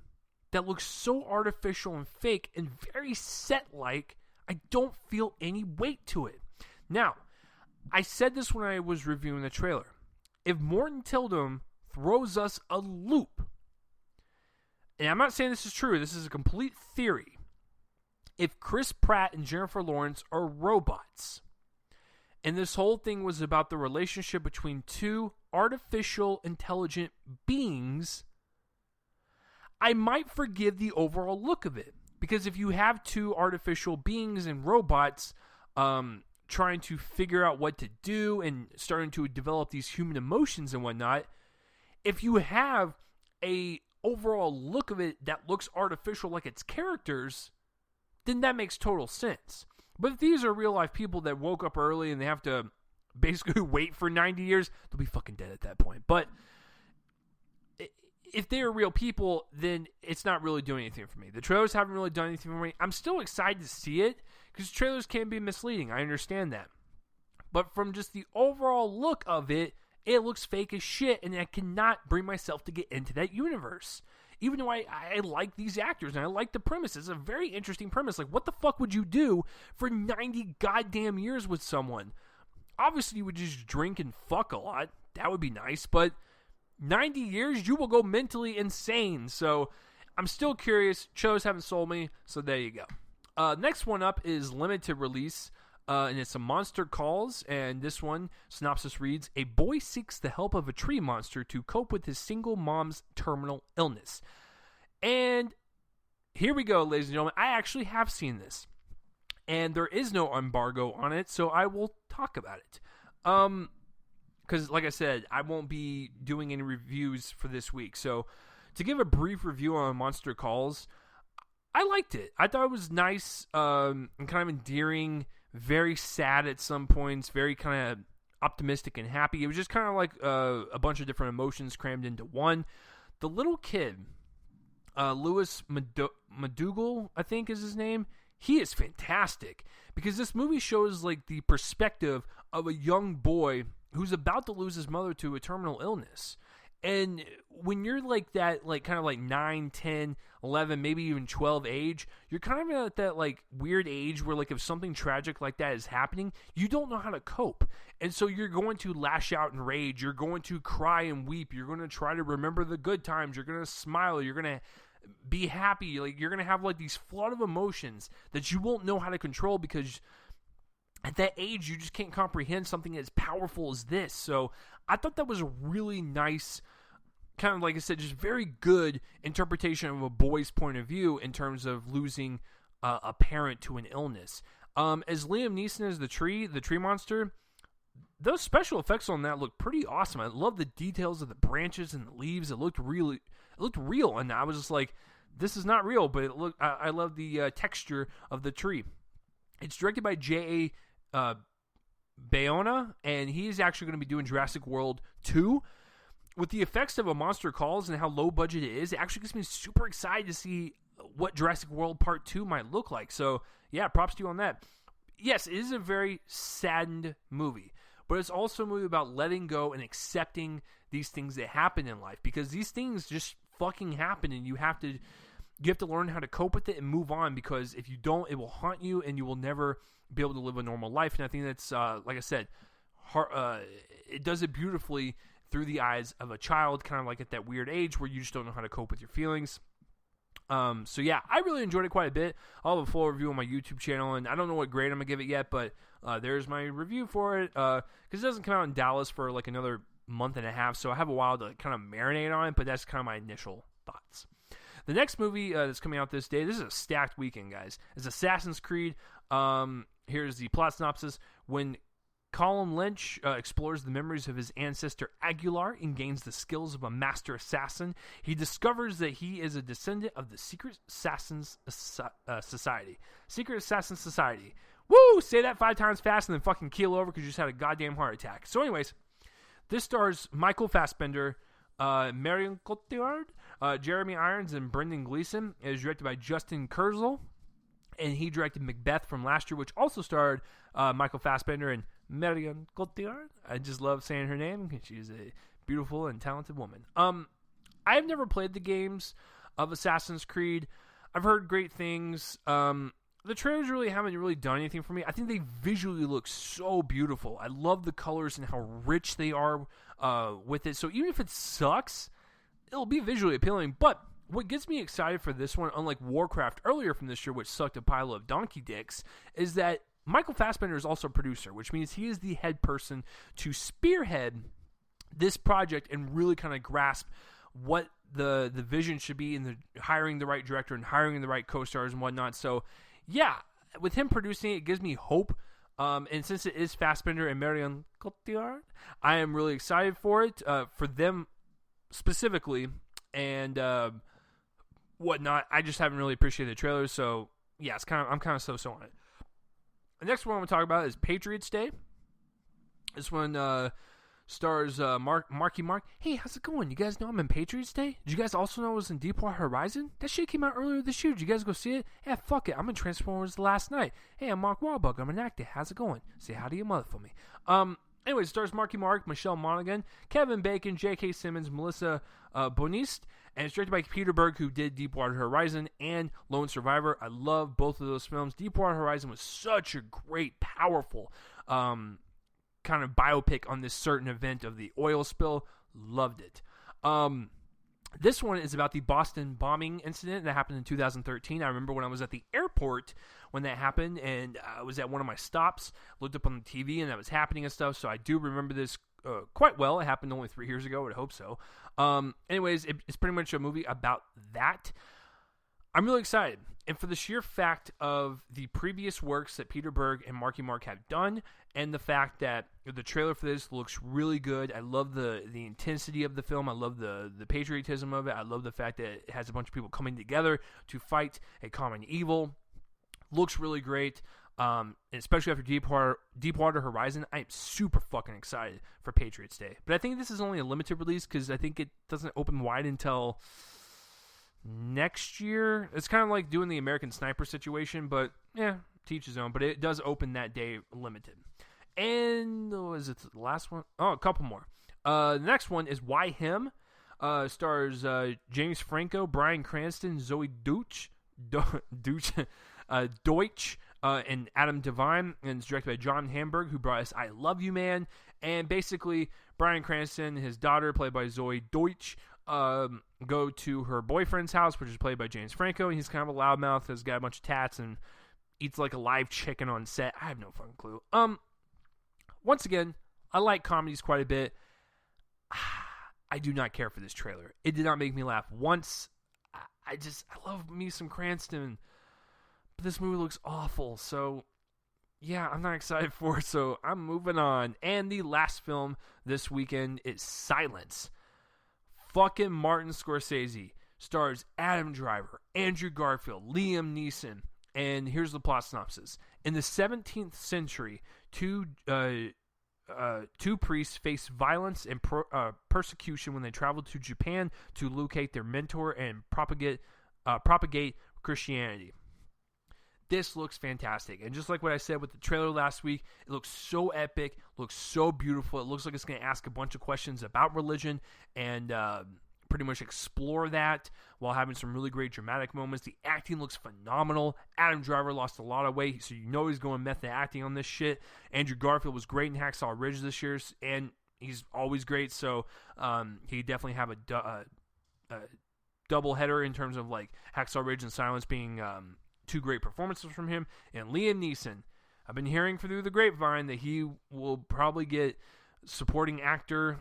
S1: that looks so artificial and fake and very set-like, I don't feel any weight to it. Now, I said this when I was reviewing the trailer. If Morton Tildum throws us a loop, and I'm not saying this is true, this is a complete theory. If Chris Pratt and Jennifer Lawrence are robots, and this whole thing was about the relationship between 2 artificial intelligent beings, I might forgive the overall look of it. Because if you have 2 artificial beings and robots trying to figure out what to do and starting to develop these human emotions and whatnot, if you have a overall look of it that looks artificial like its characters, then that makes total sense. But if these are real life people that woke up early and they have to basically wait for 90 years, they'll be fucking dead at that point. But if they are real people, then it's not really doing anything for me. The trailers haven't really done anything for me. I'm still excited to see it because trailers can be misleading. I understand that. But from just the overall look of it, it looks fake as shit, and I cannot bring myself to get into that universe. Even though I like these actors and I like the premise. It's a very interesting premise. Like, what the fuck would you do for 90 goddamn years with someone? Obviously, you would just drink and fuck a lot. That would be nice. But 90 years, you will go mentally insane. So, I'm still curious. Shows haven't sold me. So, there you go. Next one up is limited release. And it's a Monster Calls, and this one, synopsis reads: a boy seeks the help of a tree monster to cope with his single mom's terminal illness. And here we go, ladies and gentlemen. I actually have seen this, and there is no embargo on it, so I will talk about it. Because, like I said, I won't be doing any reviews for this week. So, to give a brief review on Monster Calls, I liked it. I thought it was nice and kind of endearing. Very sad at some points, very kind of optimistic and happy. It was just kind of like a bunch of different emotions crammed into one. The little kid, Louis Madougall, I think is his name, he is fantastic because this movie shows like the perspective of a young boy who's about to lose his mother to a terminal illness. And when you're like that, like kind of like 9, 10, 11, maybe even 12 age, you're kind of at that like weird age where like if something tragic like that is happening, you don't know how to cope. And so you're going to lash out in rage. You're going to cry and weep. You're going to try to remember the good times. You're going to smile. You're going to be happy. Like you're going to have like these flood of emotions that you won't know how to control because at that age, you just can't comprehend something as powerful as this. So I thought that was a really nice, kind of like I said, just very good interpretation of a boy's point of view in terms of losing a parent to an illness. As Liam Neeson as the tree monster, those special effects on that look pretty awesome. I love the details of the branches and the leaves. It looked real, and I was just like, this is not real, but I love the texture of the tree. It's directed by J.A. Bayona, and he's actually going to be doing Jurassic World 2. With the effects of A Monster Calls and how low budget it is, it actually gets me super excited to see what Jurassic World Part 2 might look like. So, yeah, props to you on that. Yes, it is a very saddened movie, but it's also a movie about letting go and accepting these things that happen in life, because these things just fucking happen, and you have to learn how to cope with it and move on, because if you don't, it will haunt you and you will never be able to live a normal life. And I think that's, like I said, it does it beautifully through the eyes of a child, kind of like at that weird age where you just don't know how to cope with your feelings. So yeah, I really enjoyed it quite a bit. I'll have a full review on my YouTube channel, and I don't know what grade I'm going to give it yet, but there's my review for it, because it doesn't come out in Dallas for like another month and a half, so I have a while to kind of marinate on it, but that's kind of my initial thoughts. The next movie that's coming out this day, this is a stacked weekend, guys. It's Assassin's Creed. Here's the plot synopsis. When Colin Lynch explores the memories of his ancestor Aguilar and gains the skills of a master assassin, he discovers that he is a descendant of the Secret Assassins Society. Secret Assassins Society. Woo! Say that 5 times fast and then fucking keel over because you just had a goddamn heart attack. So anyways, this stars Michael Fassbender, Marion Cotillard, Jeremy Irons, and Brendan Gleeson. It is directed by Justin Kurzel, and he directed Macbeth from last year, which also starred Michael Fassbender and Marion Cotillard. I just love saying her name because she's a beautiful and talented woman. I've never played the games of Assassin's Creed. I've heard great things. The trailers really haven't really done anything for me. I think they visually look so beautiful. I love the colors and how rich they are with it. So even if it sucks, it'll be visually appealing. But what gets me excited for this one, unlike Warcraft earlier from this year, which sucked a pile of donkey dicks, is that Michael Fassbender is also a producer, which means he is the head person to spearhead this project and really kind of grasp what the vision should be, in the hiring the right director and hiring the right co-stars and whatnot. So yeah, with him producing it, it gives me hope. And since it is Fassbender and Marion Cotillard, I am really excited for it, for them specifically, and whatnot. I just haven't really appreciated the trailers, so yeah, I'm kind of so on it. The next one I'm going to talk about is Patriots Day. This one stars Marky Mark. Hey, how's it going? You guys know I'm in Patriots Day? Did you guys also know it was in Deepwater Horizon? That shit came out earlier this year. Did you guys go see it? Yeah, fuck it. I'm in Transformers last night. Hey, I'm Mark Wahlberg. I'm an actor. How's it going? Say hi to your mother for me. Anyways, it stars Marky Mark, Michelle Monaghan, Kevin Bacon, J.K. Simmons, Melissa Boniste, and it's directed by Peter Berg, who did Deepwater Horizon and Lone Survivor. I love both of those films. Deepwater Horizon was such a great, powerful kind of biopic on this certain event of the oil spill. Loved it. This one is about the Boston bombing incident that happened in 2013. I remember when I was at the airport when that happened, and I was at one of my stops, looked up on the TV, and that was happening and stuff, so I do remember this quite well. It happened only 3 years ago. I would hope so. Anyways, it's pretty much a movie about that. I'm really excited. And for the sheer fact of the previous works that Peter Berg and Marky Mark have done, and the fact that the trailer for this looks really good. I love the intensity of the film. I love the patriotism of it. I love the fact that it has a bunch of people coming together to fight a common evil. Looks really great. Especially after Deepwater Horizon, I am super fucking excited for Patriots Day. But I think this is only a limited release because I think it doesn't open wide until next year. It's kind of like doing the American Sniper situation, but yeah, to each his own. But it does open that day limited. And was it the last one? Oh, a couple more. The next one is Why Him? Stars James Franco, Bryan Cranston, Zoe Deutsch, and Adam Devine, and it's directed by John Hamburg, who brought us I Love You Man. And basically, Bryan Cranston and his daughter, played by Zoe Deutsch, go to her boyfriend's house, which is played by James Franco, and he's kind of a loudmouth, has got a bunch of tats and eats like a live chicken on set. I have no fucking clue. Once again, I like comedies quite a bit. I do not care for this trailer. It did not make me laugh once. I love me some Cranston, but this movie looks awful. So, yeah, I'm not excited for it. So I'm moving on. And the last film this weekend is Silence. Fucking Martin Scorsese stars Adam Driver, Andrew Garfield, Liam Neeson, and here's the plot synopsis. In the 17th century, two priests face violence and persecution when they travel to Japan to locate their mentor and propagate Christianity. This looks fantastic. And just like what I said with the trailer last week, it looks so epic, looks so beautiful. It looks like it's going to ask a bunch of questions about religion and pretty much explore that while having some really great dramatic moments. The acting looks phenomenal. Adam Driver lost a lot of weight, so you know he's going method acting on this shit. Andrew Garfield was great in Hacksaw Ridge this year, and he's always great, so he definitely have a double header in terms of like Hacksaw Ridge and Silence being two great performances from him. And Liam Neeson, I've been hearing through the grapevine that he will probably get supporting actor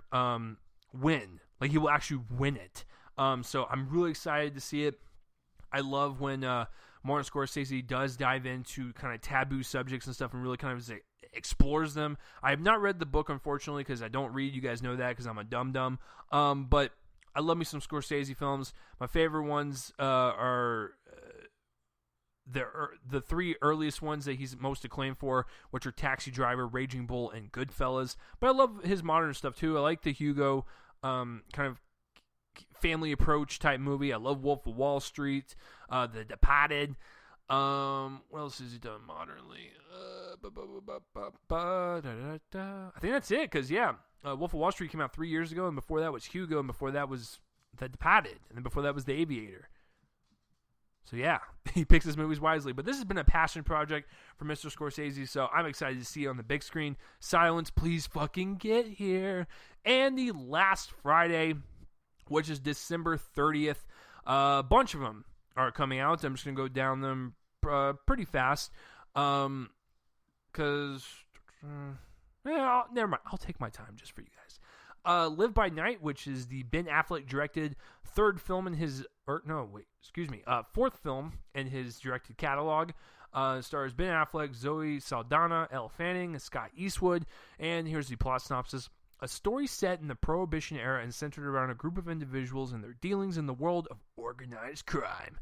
S1: win. Like, he will actually win it. So I'm really excited to see it. I love when Martin Scorsese does dive into kind of taboo subjects and stuff and really kind of explores them. I have not read the book, unfortunately, because I don't read. You guys know that because I'm a dum-dum. But I love me some Scorsese films. My favorite ones are the three earliest ones that he's most acclaimed for, which are Taxi Driver, Raging Bull, and Goodfellas. But I love his modern stuff, too. I like the Hugo kind of family approach type movie. I love Wolf of Wall Street, The Departed. What else has he done modernly? I think that's it, because, Wolf of Wall Street came out 3 years ago, and before that was Hugo, and before that was The Departed, and then before that was The Aviator. So, yeah, he picks his movies wisely. But this has been a passion project for Mr. Scorsese, so I'm excited to see it on the big screen. Silence, please fucking get here. And the last Friday, which is December 30th, a bunch of them are coming out. I'm just going to go down them pretty fast. Because, never mind. I'll take my time just for you guys. Live by Night, which is the Ben Affleck directed fourth film in his directed catalog. Stars Ben Affleck, Zoe Saldana, Elle Fanning, and Scott Eastwood. And here's the plot synopsis. A story set in the Prohibition era and centered around a group of individuals and their dealings in the world of organized crime.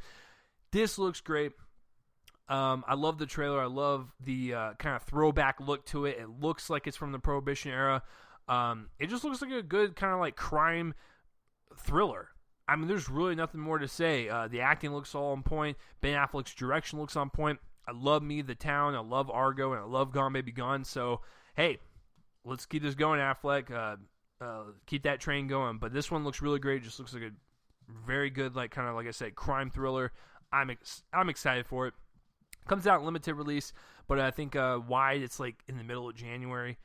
S1: This looks great. I love the trailer. I love the kind of throwback look to it. It looks like it's from the Prohibition era. It just looks like a good kind of like crime thriller. I mean, there's really nothing more to say. The acting looks all on point. Ben Affleck's direction looks on point. I love Me, The Town. I love Argo, and I love Gone Baby Gone. So, hey, let's keep this going, Affleck. Keep that train going. But this one looks really great. It just looks like a very good, like kind of like I said, crime thriller. I'm excited for it. Comes out in limited release, but I think wide it's like in the middle of January.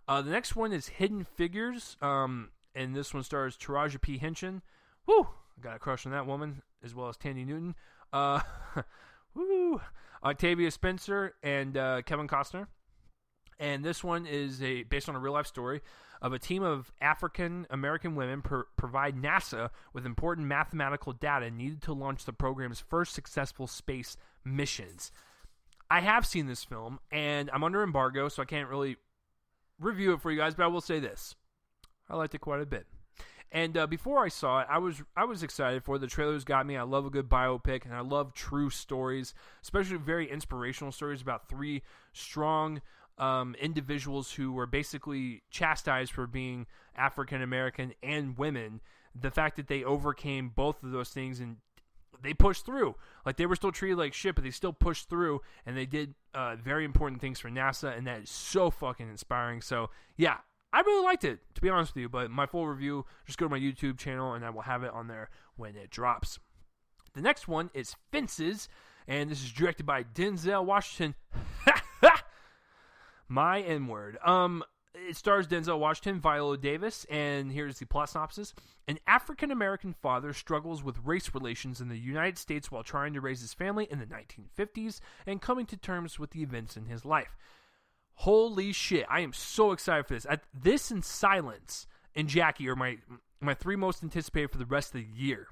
S1: The next one is Hidden Figures, and this one stars Taraji P. Henson. Woo! I got a crush on that woman, as well as Tandy Newton. Woo! Octavia Spencer and Kevin Costner. And this one is based on a real-life story of a team of African-American women provide NASA with important mathematical data needed to launch the program's first successful space missions. I have seen this film, and I'm under embargo, so I can't really review it for you guys, but I will say this. I liked it quite a bit. And before I saw it, I was excited for it. The trailers got me. I love a good biopic, and I love true stories, especially very inspirational stories about three strong individuals who were basically chastised for being African-American and women. The fact that they overcame both of those things and they pushed through. Like, they were still treated like shit, but they still pushed through, and they did very important things for NASA, and that is so fucking inspiring. So, yeah, I really liked it, to be honest with you, but my full review, just go to my YouTube channel, and I will have it on there when it drops. The next one is Fences, and this is directed by Denzel Washington. My N-word. It stars Denzel Washington, Viola Davis, and here's the plot synopsis. An African-American father struggles with race relations in the United States while trying to raise his family in the 1950s and coming to terms with the events in his life. Holy shit, I am so excited for this. This and Silence and Jackie are my three most anticipated for the rest of the year.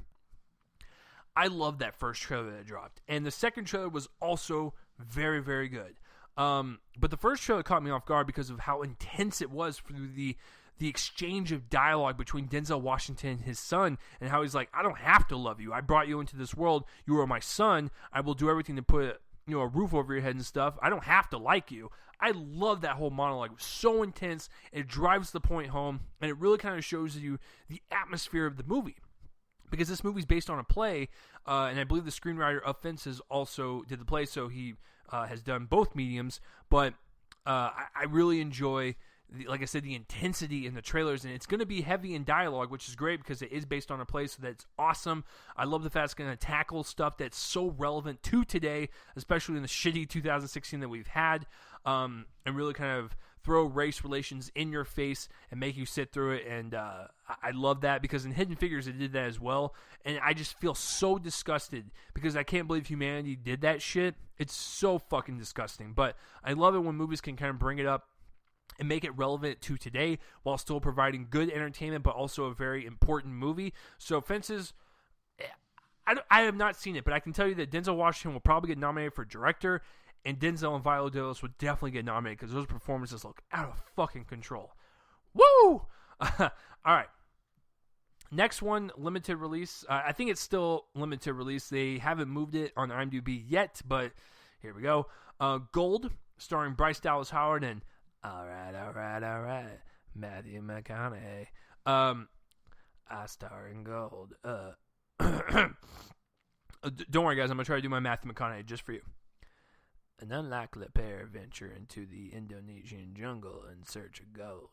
S1: I love that first trailer that dropped. And the second trailer was also very, very good. But the first trailer caught me off guard because of how intense it was through the exchange of dialogue between Denzel Washington and his son, and how he's like, I don't have to love you. I brought you into this world. You are my son. I will do everything to put a roof over your head and stuff. I don't have to like you. I love that whole monologue. It was so intense. It drives the point home, and it really kind of shows you the atmosphere of the movie. Because this movie's based on a play, and I believe the screenwriter of Fences also did the play, so he has done both mediums. But I really enjoy, like I said, the intensity in the trailers, and it's going to be heavy in dialogue, which is great because it is based on a play, so that's awesome. I love the fact it's going to tackle stuff that's so relevant to today, especially in the shitty 2016 that we've had, and really kind of throw race relations in your face and make you sit through it. And I love that because in Hidden Figures it did that as well, and I just feel so disgusted because I can't believe humanity did that shit. It's so fucking disgusting, but I love it when movies can kind of bring it up and make it relevant to today while still providing good entertainment, but also a very important movie. So Fences, I have not seen it, but I can tell you that Denzel Washington will probably get nominated for director, and Denzel and Viola Davis would definitely get nominated because those performances look out of fucking control. Woo! All right. Next one, limited release. I think it's still limited release. They haven't moved it on IMDb yet, but here we go. Gold, starring Bryce Dallas Howard and all right, Matthew McConaughey. I star in Gold. Don't worry, guys. I'm going to try to do my Matthew McConaughey just for you. An unlikely pair venture into the Indonesian jungle in search of gold.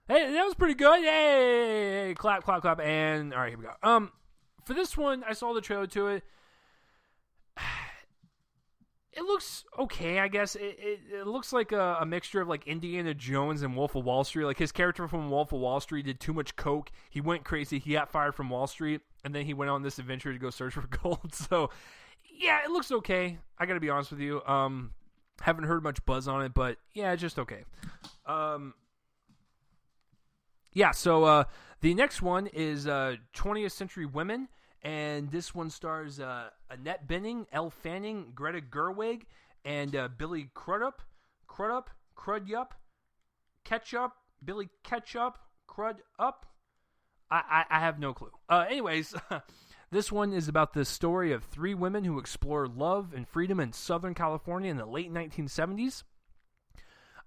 S1: Hey, that was pretty good. Yay! Clap, clap, clap. And all right, here we go. For this one, I saw the trailer to it. It looks okay, I guess. It looks like a mixture of like Indiana Jones and Wolf of Wall Street. Like his character from Wolf of Wall Street did too much coke. He went crazy. He got fired from Wall Street, and then he went on this adventure to go search for gold. So, yeah, it looks okay. I got to be honest with you. Haven't heard much buzz on it, but yeah, it's just okay. Yeah. So the next one is 20th Century Women. And this one stars Annette Bening, Elle Fanning, Greta Gerwig, and Billy Crudup, Billy Ketchup, Crudup. I have no clue. Anyways, this one is about the story of three women who explore love and freedom in Southern California in the late 1970s.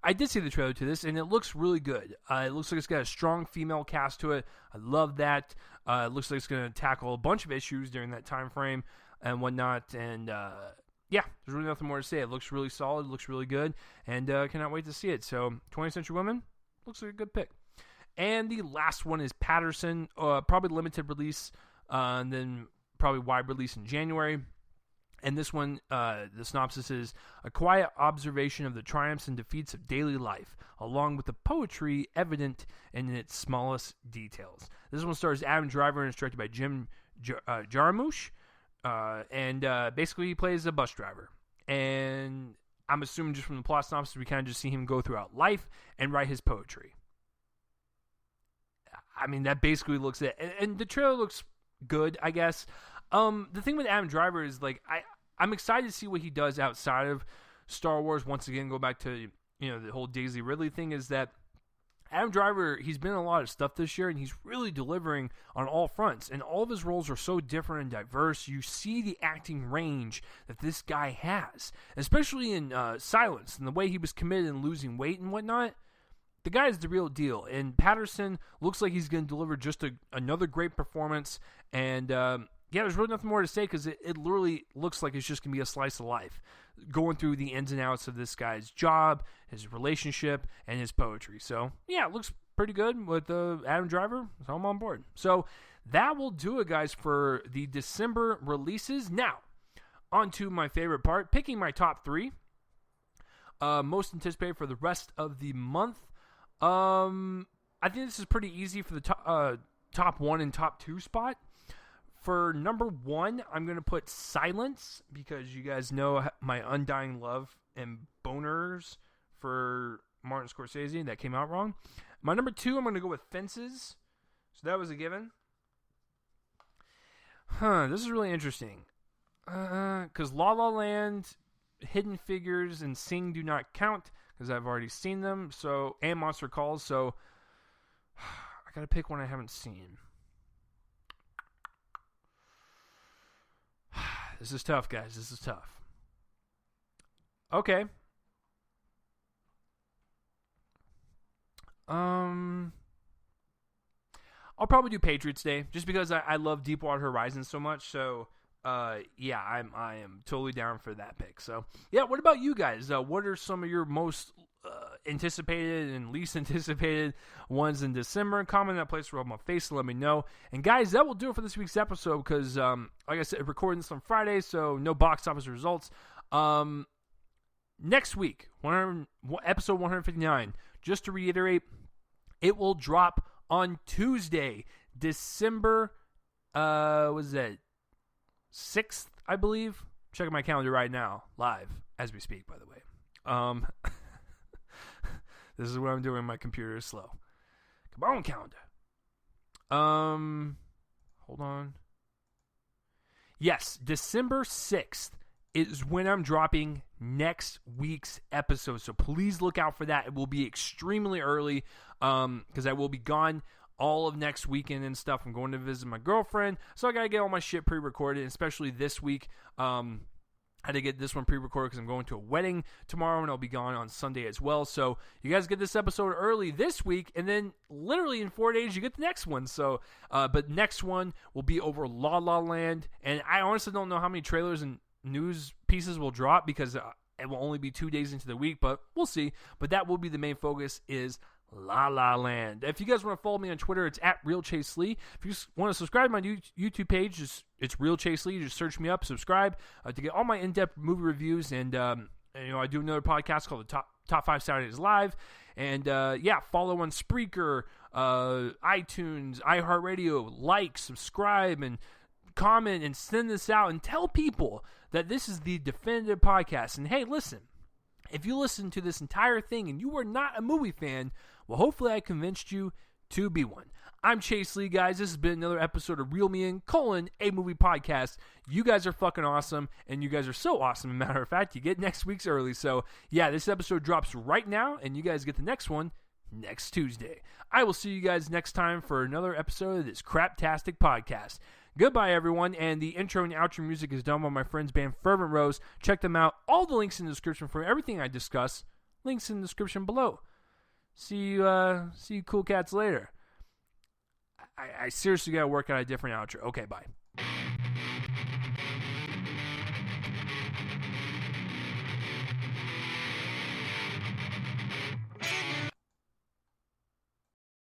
S1: I did see the trailer to this, and it looks really good. It looks like it's got a strong female cast to it. I love that. It looks like it's going to tackle a bunch of issues during that time frame and whatnot. And, yeah, there's really nothing more to say. It looks really solid. It looks really good. And cannot wait to see it. So, 20th Century Women looks like a good pick. And the last one is Patterson. Probably limited release, and then probably wide release in January. And this one, the synopsis is a quiet observation of the triumphs and defeats of daily life, along with the poetry evident in its smallest details. This one stars Adam Driver and is directed by Jim Jarmusch. And basically he plays a bus driver. And I'm assuming just from the plot synopsis, we kind of just see him go throughout life and write his poetry. I mean, that basically looks it. And the trailer looks good, I guess. The thing with Adam Driver is, like, I'm excited to see what he does outside of Star Wars. Once again, go back to, the whole Daisy Ridley thing, is that Adam Driver, he's been in a lot of stuff this year, and he's really delivering on all fronts. And all of his roles are so different and diverse. You see the acting range that this guy has, especially in Silence, and the way he was committed in losing weight and whatnot. The guy is the real deal. And Patterson looks like he's going to deliver just another great performance. And, yeah, there's really nothing more to say because it literally looks like it's just going to be a slice of life, going through the ins and outs of this guy's job, his relationship, and his poetry. So, yeah, it looks pretty good with Adam Driver, so I'm on board. So, that will do it, guys, for the December releases. Now, on to my favorite part, picking my top three. Most anticipated for the rest of the month. I think this is pretty easy for the top 1 and top 2 spot. For number 1, I'm going to put Silence, because you guys know my undying love and boners for Martin Scorsese. That came out wrong. My number 2, I'm going to go with Fences. So that was a given. This is really interesting. Because La La Land, Hidden Figures, and Sing do not count, because I've already seen them. So, and Monster Calls. So, I got to pick one I haven't seen. This is tough, guys. This is tough. Okay. I'll probably do Patriots Day, just because I love Deepwater Horizon so much. So, yeah, I am totally down for that pick. So, yeah, what about you guys? What are some of your most anticipated and least anticipated ones in December? Comment in that place where I'm on face and let me know. And guys, that will do it for this week's episode, because like I said, recording this on Friday, so no box office results. Next week, episode 159, just to reiterate, it will drop on Tuesday, December 6th, I believe. Checking my calendar right now, live as we speak, by the way. This is what I'm doing. My computer is slow. Come on, calendar. Hold on. Yes, December 6th is when I'm dropping next week's episode. So please look out for that. It will be extremely early, because I will be gone all of next weekend and stuff. I'm going to visit my girlfriend, so I got to get all my shit pre-recorded, especially this week. I had to get this one pre-recorded because I'm going to a wedding tomorrow, and I'll be gone on Sunday as well. So you guys get this episode early this week, and then literally in 4 days you get the next one. So, but next one will be over La La Land, and I honestly don't know how many trailers and news pieces will drop, because it will only be 2 days into the week, but we'll see. But that will be the main focus, is La La Land. If you guys want to follow me on Twitter, it's at Real Chase Lee. If you just want to subscribe to my YouTube page, it's Real Chase Lee. Just search me up, subscribe to get all my in-depth movie reviews. And I do another podcast called the Top 5 Saturdays Live. And follow on Spreaker, iTunes, iHeartRadio. Like, subscribe, and comment, and send this out, and tell people that this is the definitive podcast. And hey, listen, if you listen to this entire thing and you are not a movie fan, well, hopefully I convinced you to be one. I'm Chase Lee, guys. This has been another episode of Reel Me In, a movie podcast. You guys are fucking awesome, and you guys are so awesome. As a matter of fact, you get next week's early. So, yeah, this episode drops right now, and you guys get the next one next Tuesday. I will see you guys next time for another episode of this craptastic podcast. Goodbye, everyone, and the intro and outro music is done by my friends band Fervent Roze. Check them out. All the links in the description for everything I discuss. Links in the description below. See you cool cats later. I seriously got to work out a different outro. Okay, bye.